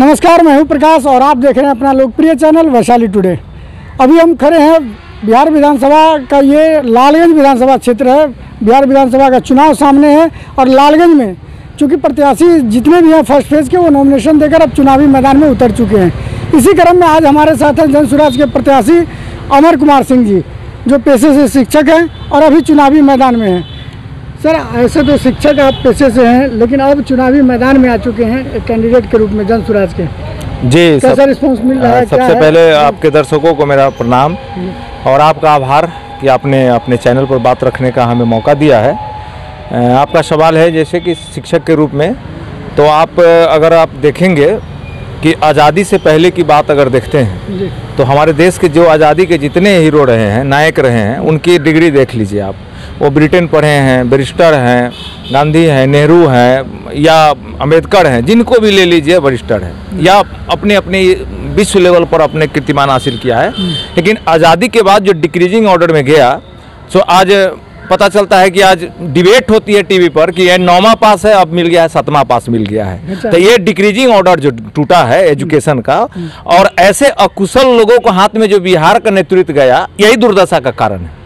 नमस्कार, मैं हूं प्रकाश और आप देख रहे हैं अपना लोकप्रिय चैनल वैशाली टुडे। अभी हम खड़े हैं बिहार विधानसभा का, ये लालगंज विधानसभा क्षेत्र है। बिहार विधानसभा का चुनाव सामने है और लालगंज में चूँकि प्रत्याशी जितने भी हैं फर्स्ट फेज के, वो नॉमिनेशन देकर अब चुनावी मैदान में उतर चुके हैं। इसी क्रम में आज हमारे साथ हैं जनसुराज के प्रत्याशी अमर कुमार सिंह जी, जो पेशे से शिक्षक हैं और अभी चुनावी मैदान में हैं। सर, ऐसे तो शिक्षक आप पेशे से हैं, लेकिन अब चुनावी मैदान में आ चुके हैं एक कैंडिडेट के रूप में जनसुराज के। जी, कैसा रिस्पांस मिल रहा है? सबसे पहले आपके दर्शकों को मेरा प्रणाम और आपका आभार कि आपने अपने चैनल पर बात रखने का हमें मौका दिया है। आपका सवाल है जैसे कि शिक्षक के रूप में, तो आप अगर आप देखेंगे कि आज़ादी से पहले की बात अगर देखते हैं तो हमारे देश के जो आज़ादी के जितने हीरो रहे हैं, नायक रहे हैं, उनकी डिग्री देख लीजिए आप। वो ब्रिटेन पढ़े हैं, बैरिस्टर हैं, गांधी हैं, नेहरू हैं या अम्बेडकर हैं, जिनको भी ले लीजिए बैरिस्टर हैं या अपने अपने विश्व लेवल पर अपने कीर्तिमान हासिल किया है। लेकिन आज़ादी के बाद जो डिक्रीजिंग ऑर्डर में गया, तो आज पता चलता है कि आज डिबेट होती है टीवी पर कि ये 9वां पास है, अब मिल गया है 7वां पास मिल गया है। तो ये डिक्रीजिंग ऑर्डर जो टूटा है एजुकेशन का, और ऐसे अकुशल लोगों को हाथ में जो बिहार का नेतृत्व गया, यही दुर्दशा का कारण है।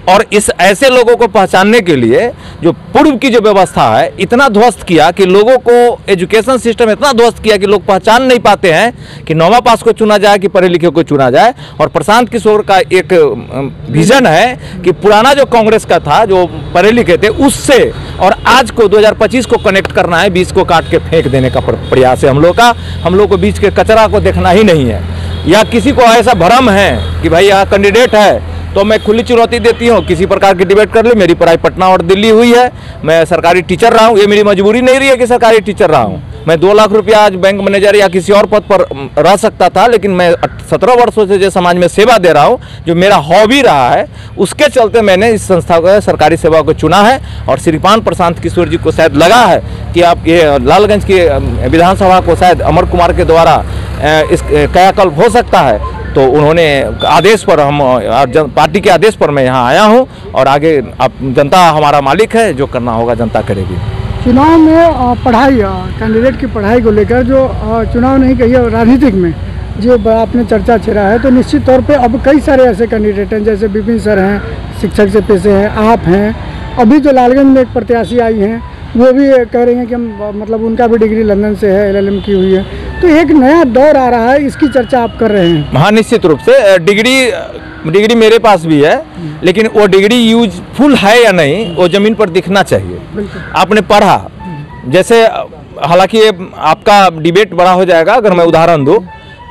और इस ऐसे लोगों को पहचानने के लिए जो पूर्व की जो व्यवस्था है, इतना ध्वस्त किया कि लोगों को एजुकेशन सिस्टम इतना ध्वस्त किया कि लोग पहचान नहीं पाते हैं कि 9वां पास को चुना जाए कि पढ़े लिखे को चुना जाए। और प्रशांत किशोर का एक विजन है कि पुराना जो कांग्रेस का था, जो पढ़े लिखे थे, उससे और आज को 2025 को कनेक्ट करना है। 20 को काट के फेंक देने का प्रयास है हम लोग का। हम लोग को बीच के कचरा को देखना ही नहीं है। या किसी को ऐसा भ्रम है कि भाई यहाँ कैंडिडेट है तो मैं खुली चुनौती देती हूँ, किसी प्रकार की डिबेट कर ले। मेरी पढ़ाई पटना और दिल्ली हुई है, मैं सरकारी टीचर रहा हूँ। ये मेरी मजबूरी नहीं रही है कि सरकारी टीचर रहा हूँ। मैं 2 लाख रुपया आज बैंक मैनेजर या किसी और पद पर रह सकता था, लेकिन मैं 17 वर्षों से जो समाज में सेवा दे रहा हूँ, जो मेरा हॉबी रहा है, उसके चलते मैंने इस संस्था को, सरकारी सेवा को चुना है। और श्रीमान प्रशांत किशोर जी को शायद लगा है कि आप ये लालगंज की विधानसभा को शायद अमर कुमार के द्वारा इस कायाकल्प हो सकता है, तो उन्होंने आदेश पर, हम पार्टी के आदेश पर मैं यहाँ आया हूँ। और आगे अब जनता हमारा मालिक है, जो करना होगा जनता करेगी। चुनाव में पढ़ाई, कैंडिडेट की पढ़ाई को लेकर जो चुनाव नहीं कहिए, राजनीतिक में जो आपने चर्चा छेड़ा है, तो निश्चित तौर पे अब कई सारे ऐसे कैंडिडेट हैं, जैसे विपिन सर हैं, शिक्षक से पेशे हैं, आप हैं, अभी जो लालगंज में एक प्रत्याशी आई हैं, वो भी कह रही हैं कि हम, मतलब उनका भी डिग्री लंदन से है, LLM की हुई है। तो एक नया दौर आ रहा है, इसकी चर्चा आप कर रहे हैं। हाँ, निश्चित रूप से डिग्री मेरे पास भी है, लेकिन वो डिग्री यूजफुल है या नहीं, वो ज़मीन पर दिखना चाहिए। आपने पढ़ा, जैसे हालांकि आपका डिबेट बड़ा हो जाएगा अगर मैं उदाहरण दूँ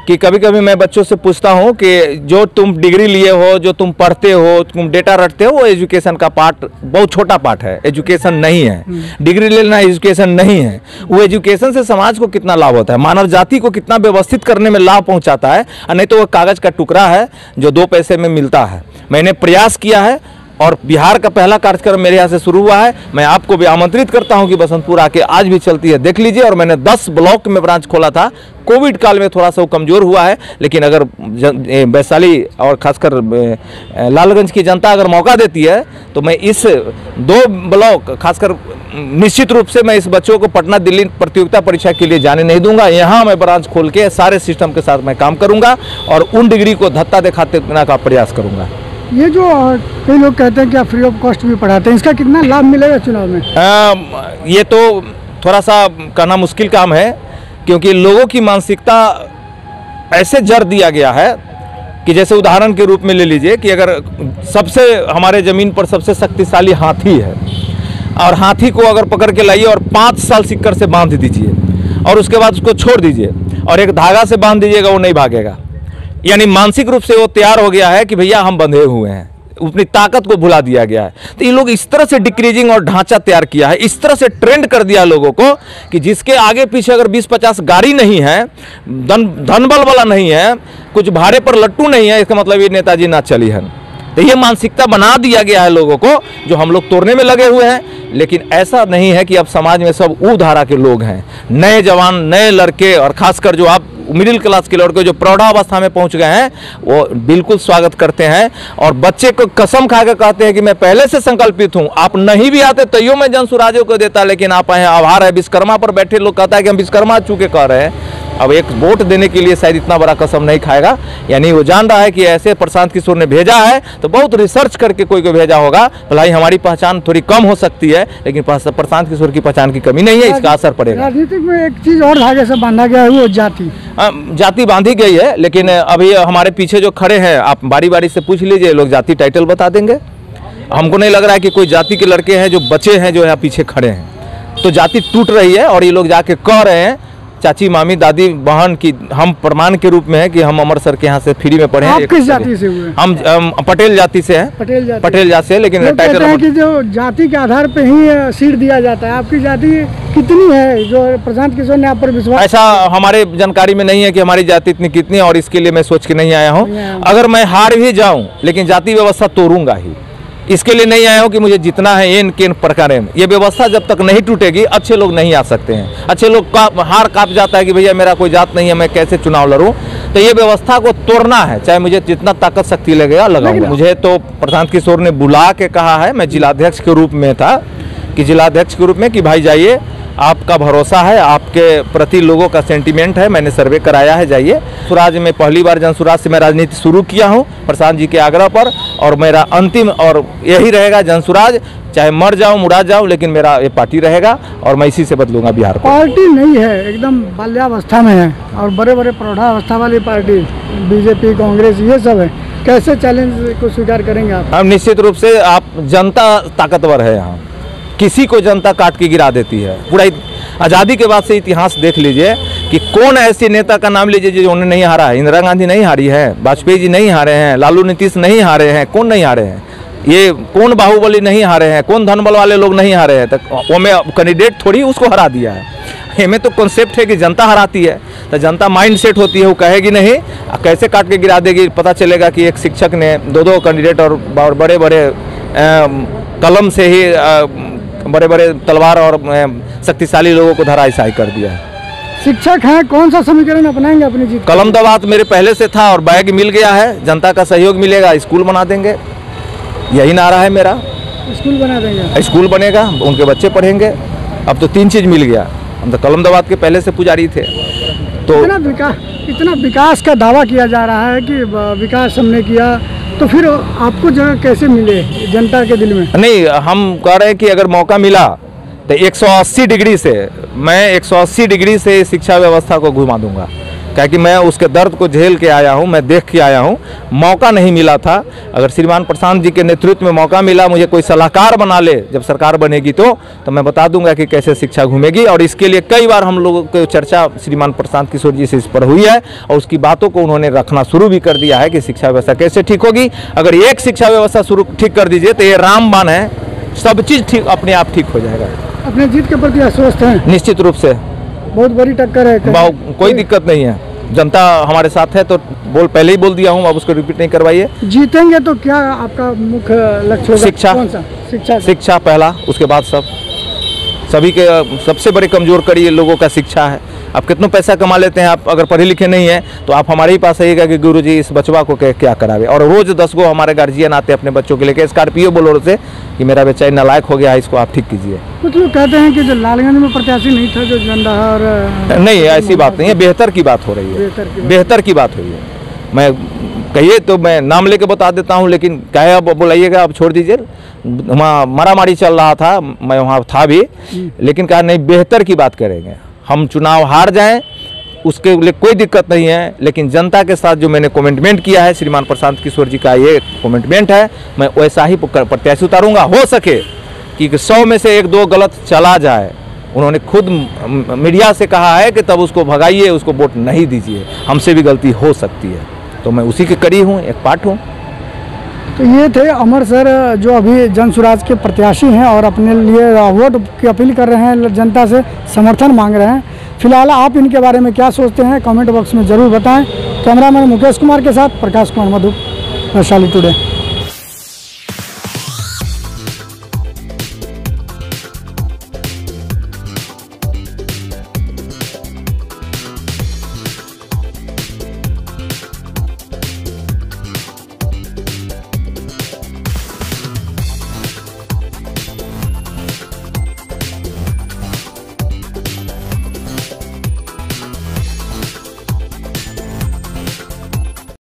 कि कभी कभी मैं बच्चों से पूछता हूं कि जो तुम डिग्री लिए हो, जो तुम पढ़ते हो, तुम डेटा रटते हो, वो एजुकेशन का पार्ट, बहुत छोटा पार्ट है, एजुकेशन नहीं है। डिग्री लेना एजुकेशन नहीं है। वो एजुकेशन से समाज को कितना लाभ होता है, मानव जाति को कितना व्यवस्थित करने में लाभ पहुंचाता है, और नहीं तो वो कागज का टुकड़ा है जो 2 पैसे में मिलता है। मैंने प्रयास किया है और बिहार का पहला कार्यक्रम मेरे यहाँ से शुरू हुआ है। मैं आपको भी आमंत्रित करता हूं कि बसंतपुर आके, आज भी चलती है, देख लीजिए। और मैंने 10 ब्लॉक में ब्रांच खोला था। कोविड काल में थोड़ा सा वो कमज़ोर हुआ है, लेकिन अगर वैशाली और खासकर लालगंज की जनता अगर मौका देती है, तो मैं इस 2 ब्लॉक, खासकर निश्चित रूप से मैं इस बच्चों को पटना दिल्ली प्रतियोगिता परीक्षा के लिए जाने नहीं दूंगा। यहाँ मैं ब्रांच खोल के सारे सिस्टम के साथ मैं काम करूँगा और उन डिग्री को धत्ता दिखाते का प्रयास करूँगा। ये जो कई लोग कहते हैं कि आप फ्री ऑफ कॉस्ट भी पढ़ाते हैं, इसका कितना लाभ मिलेगा चुनाव में? ये तो थोड़ा सा कहना मुश्किल काम है, क्योंकि लोगों की मानसिकता ऐसे जड़ दिया गया है कि जैसे उदाहरण के रूप में ले लीजिए कि अगर सबसे हमारे ज़मीन पर सबसे शक्तिशाली हाथी है, और हाथी को अगर पकड़ के लाइए और 5 साल सिक्कर से बांध दीजिए और उसके बाद उसको छोड़ दीजिए और एक धागा से बांध दीजिएगा, वो नहीं भागेगा। यानी मानसिक रूप से वो तैयार हो गया है कि भैया हम बंधे हुए हैं, अपनी ताकत को भुला दिया गया है। तो ये लोग इस तरह से डिक्रीजिंग और ढांचा तैयार किया है, इस तरह से ट्रेंड कर दिया लोगों को कि जिसके आगे पीछे अगर 20-50 गाड़ी नहीं है, धन बल वाला नहीं है, कुछ भाड़े पर लट्टू नहीं है, इसका मतलब ये नेताजी ना चली है। तो ये मानसिकता बना दिया गया है लोगों को, जो हम लोग तोड़ने में लगे हुए हैं। लेकिन ऐसा नहीं है कि अब समाज में सब ऊ धारा के लोग हैं, नए जवान, नए लड़के, और खासकर जो आप मिडिल क्लास के लड़के जो प्रौढ़ावस्था में पहुंच गए हैं, वो बिल्कुल स्वागत करते हैं। और बच्चे को कसम खा के कहते हैं कि मैं पहले से संकल्पित हूं, आप नहीं भी आते तैयो मैं जनसुराजों को देता, लेकिन आप आए, आभार है। विश्वकर्मा पर बैठे लोग कहता है कि हम विश्वकर्मा चूके कह रहे हैं, अब एक वोट देने के लिए शायद इतना बड़ा कसम नहीं खाएगा। यानी वो जान रहा है कि ऐसे प्रशांत किशोर ने भेजा है तो बहुत रिसर्च करके कोई को भेजा होगा। भलाई हमारी पहचान थोड़ी कम हो सकती है, लेकिन प्रशांत किशोर की पहचान की कमी नहीं है, इसका असर पड़ेगा। राजनीतिक में एक चीज़ और धागे से बांधा गया है, वो जाति बांधी गई है, लेकिन अभी हमारे पीछे जो खड़े हैं आप बारी बारी से पूछ लीजिए, लोग जाति टाइटल बता देंगे। हमको नहीं लग रहा है कि कोई जाति के लड़के हैं जो बचे हैं जो यहाँ पीछे खड़े हैं। तो जाति टूट रही है और ये लोग जाके कह रहे हैं चाची मामी दादी बहन की हम प्रमाण के रूप में है कि हम अमर सर के यहाँ से फ्री में पढ़े हैं। आप किस जाति से हुए? हम पटेल जाति से हैं। पटेल जाति से, लेकिन कहते हैं कि जो जाति के आधार पे ही सीट दिया जाता है। आपकी जाति कितनी है जो प्रशांत किशोर ने आप पर विश्वास? ऐसा हमारे जानकारी में नहीं है कि हमारी जाति इतनी कितनी है, और इसके लिए मैं सोच के नहीं आया हूँ। अगर मैं हार भी जाऊँ लेकिन जाति व्यवस्था तोड़ूंगा ही, इसके लिए नहीं आया हूँ कि मुझे जितना है इन किन प्रकार में। ये व्यवस्था जब तक नहीं टूटेगी अच्छे लोग नहीं आ सकते हैं। अच्छे लोग का हार कांप जाता है कि भैया मेरा कोई जात नहीं है, मैं कैसे चुनाव लड़ूं। तो ये व्यवस्था को तोड़ना है, चाहे मुझे जितना ताकत शक्ति लगेगा लगाऊंगा। मुझे तो प्रशांत किशोर ने बुला के कहा है, मैं जिलाध्यक्ष के रूप में था, कि जिलाध्यक्ष के रूप में कि भाई जाइए, आपका भरोसा है, आपके प्रति लोगों का सेंटीमेंट है, मैंने सर्वे कराया है, जाइए। सुराज में पहली बार जनसुराज से मैं राजनीति शुरू किया हूं प्रशांत जी के आग्रह पर, और मेरा अंतिम और यही रहेगा जनसुराज। चाहे मर जाऊं मुड़ा जाऊं, लेकिन मेरा ये पार्टी रहेगा और मैं इसी से बदलूंगा बिहार को। पार्टी नहीं है, एकदम बाल्यावस्था में है और बड़े बड़े प्रौढ़ावस्था वाली पार्टी बीजेपी कांग्रेस ये सब है। कैसे चैलेंज को स्वीकार करेंगे आप? हम निश्चित रूप से, आप जनता ताकतवर है यहाँ, किसी को जनता काट के गिरा देती है। पूरा आज़ादी के बाद से इतिहास देख लीजिए कि कौन ऐसे नेता का नाम लीजिए जो उन्हें नहीं हारा है। इंदिरा गांधी नहीं हारी है, वाजपेयी जी नहीं हारे हैं, लालू नीतीश नहीं हारे हैं, कौन नहीं हारे हैं? ये कौन बाहुबली नहीं हारे हैं, कौन धनबल वाले लोग नहीं हारे हैं? तो वो में कैंडिडेट थोड़ी उसको हरा दिया है। हमें तो कॉन्सेप्ट है कि जनता हराती है, तो जनता माइंड सेट होती है, वो कहेगी नहीं, कैसे काट के गिरा देगी। पता चलेगा कि एक शिक्षक ने दो कैंडिडेट और बड़े बड़े कलम से ही बड़े बड़े तलवार और शक्तिशाली लोगों को धराशायी कर दिया है। शिक्षक हैं, कौन सा समीकरण अपनाएंगे अपनी जीत? कलम दबात मेरे पहले से था और बैग मिल गया है, जनता का सहयोग मिलेगा, स्कूल बना देंगे, यही नारा है मेरा। स्कूल बना देंगे, स्कूल बनेगा, उनके बच्चे पढ़ेंगे। अब तो 3 चीज़ मिल गया, हम तो कलम दबात के पहले से पुजारी थे। तो इतना विकास का दावा किया जा रहा है कि विकास हमने किया, तो फिर आपको जगह कैसे मिले जनता के दिल में? नहीं, हम कह रहे हैं कि अगर मौका मिला तो 180 डिग्री से, मैं 180 डिग्री से शिक्षा व्यवस्था को घुमा दूंगा, क्योंकि मैं उसके दर्द को झेल के आया हूं, मैं देख के आया हूं। मौका नहीं मिला था, अगर श्रीमान प्रशांत जी के नेतृत्व में मौका मिला, मुझे कोई सलाहकार बना ले जब सरकार बनेगी तो मैं बता दूंगा कि कैसे शिक्षा घूमेगी। और इसके लिए कई बार हम लोगों को चर्चा श्रीमान प्रशांत किशोर जी से इस पर हुई है, और उसकी बातों को उन्होंने रखना शुरू भी कर दिया है कि शिक्षा व्यवस्था कैसे ठीक होगी। अगर एक शिक्षा व्यवस्था शुरू ठीक कर दीजिए तो ये रामबाण है, सब चीज़ ठीक अपने आप ठीक हो जाएगा। अपने जीत के प्रति आश्वस्त हैं? निश्चित रूप से, बहुत बड़ी टक्कर है, कोई दिक्कत नहीं है, जनता हमारे साथ है। तो पहले ही बोल दिया हूँ, अब उसको रिपीट नहीं करवाइए। जीतेंगे तो क्या आपका मुख्य लक्ष्य होगा? शिक्षा। कौन सा? शिक्षा पहला, उसके बाद सभी के सबसे बड़ी कमजोर कड़ी लोगों का शिक्षा है। आप कितना पैसा कमा लेते हैं, आप अगर पढ़े लिखे नहीं है तो आप हमारे ही पास आइएगा कि गुरुजी इस बचवा को क्या करावे। और रोज 10 गो हमारे गार्जियन आते हैं अपने बच्चों के लेके स्कॉर्पियो बोलोरो से कि मेरा बच्चा नालायक हो गया है, इसको आप ठीक कीजिए। कुछ लोग कहते हैं कि जो लालगंज में प्रत्याशी नहीं था जो जन रहा, और नहीं, ऐसी बात नहीं है, बेहतर की बात हो रही है, बेहतर की बात हुई है। मैं कहिए तो मैं नाम लेके बता देता हूँ, लेकिन कहे अब बुलाइएगा, अब छोड़ दीजिए। वहाँ मारामारी चल रहा था, मैं वहाँ था भी, लेकिन कहा नहीं, बेहतर की बात करेंगे। हम चुनाव हार जाएं उसके लिए कोई दिक्कत नहीं है, लेकिन जनता के साथ जो मैंने कमिटमेंट किया है, श्रीमान प्रशांत किशोर जी का ये कमिटमेंट है, मैं वैसा ही प्रत्याशी उतारूंगा। हो सके कि 100 में से 1-2 गलत चला जाए, उन्होंने खुद मीडिया से कहा है कि तब उसको भगाइए, उसको वोट नहीं दीजिए, हमसे भी गलती हो सकती है। तो मैं उसी की कड़ी हूँ, एक पार्ट हूँ। तो ये थे अमर सर जो अभी जनसुराज के प्रत्याशी हैं और अपने लिए वोट की अपील कर रहे हैं, जनता से समर्थन मांग रहे हैं। फिलहाल आप इनके बारे में क्या सोचते हैं कमेंट बॉक्स में ज़रूर बताएं। कैमरामैन मुकेश कुमार के साथ प्रकाश कुमार मधु, वैशाली टुडे।